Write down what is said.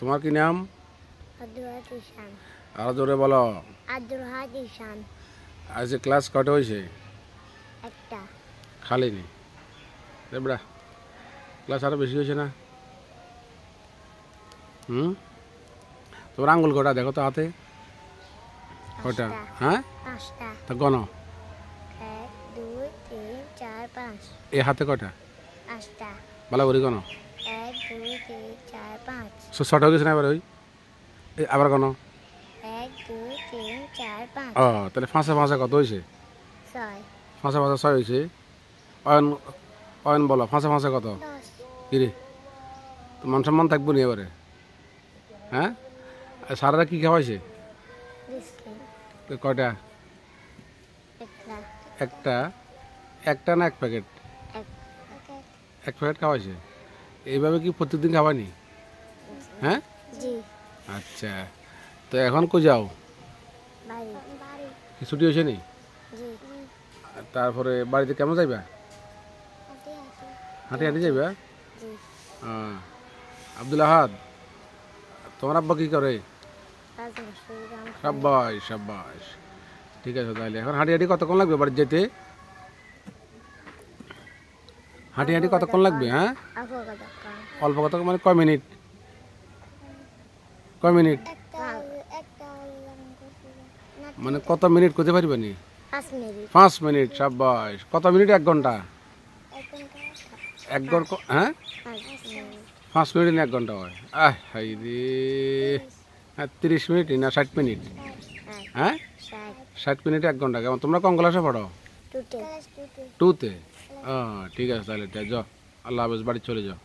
তোমার কি নাম? ঈশান। আরো জোরে বলো। ঈশান। আজ ক্লাস কটা হয়েছে? একটা। খালি নি বেড়া, ক্লাস আরো বেশি হয়েছে না? তোমার আঙ্গুল কটা দেখো তো হাতে কটা? হ্যাঁ, পাঁচটা। তা গণ। 1 2 3 4 5। এই হাতে কটা? পাঁচটা। ভালো করে গণ। 1 2 3 4 5। শর্ট হয়ে গেছে না এবার? ওই আবার গণ। 1 2 3 4 5। ও তাহলে ফাঁসে ফাঁসে কত হয়েছে? 6 ফাঁসে ফাঁসে 6 হয়েছে। অয়ন অয়ন বলো, ফাঁসে ফাঁসে কত? 10। কিরে, তো মান সম্মান থাকবো নি এবারে? হ্যাঁ, সারারা কি খাওয়াইছে? বিস্কিট। কয়টা? একটা। একটা। একটা না এক প্যাকেট? এক প্যাকেট খাওয়াইছে। এইভাবে কি প্রত্যেকদিন খাওয়ানি? হ্যাঁ, জি। আচ্ছা, তো এখন কই যাও? বাড়ি। ছুটি হয়েছে নি? জি। তারপরে বাড়িতে কেমন যাইবা? হাঁটি হাঁটি যাইবা? জি। আব্দুল আহাদ, তোমার আব্বা কি করে? সাব্বাস সাব্বাস, ঠিক আছে। তাহলে এখন হাঁটি হাঁটি কতক্ষণ লাগবে বাড়ি যেতে? হাঁটি হাঁটি কতক্ষণ লাগবে? হ্যাঁ, অল্প কত মানে কয় মিনিট? কয় মিনিট মানে কত মিনিট করতে পারবে নি? 5 মিনিট। 5 মিনিট, সাব্বাস। কত মিনিট? 1 ঘন্টা? 1 ঘন্টা? হ্যাঁ, 5 মিনিট না 1 ঘন্টা হয়? হাই রে, 30 মিনিট না 60 মিনিট? হ্যাঁ, 60 মিনিট 1 ঘন্টা। কেমন তোমরা কোন ক্লাসে পড়ো? 2তে। ঠিক আছে, তাহলে যাও। আল্লাহ হাফেজ, বাড়ি চলে যাও।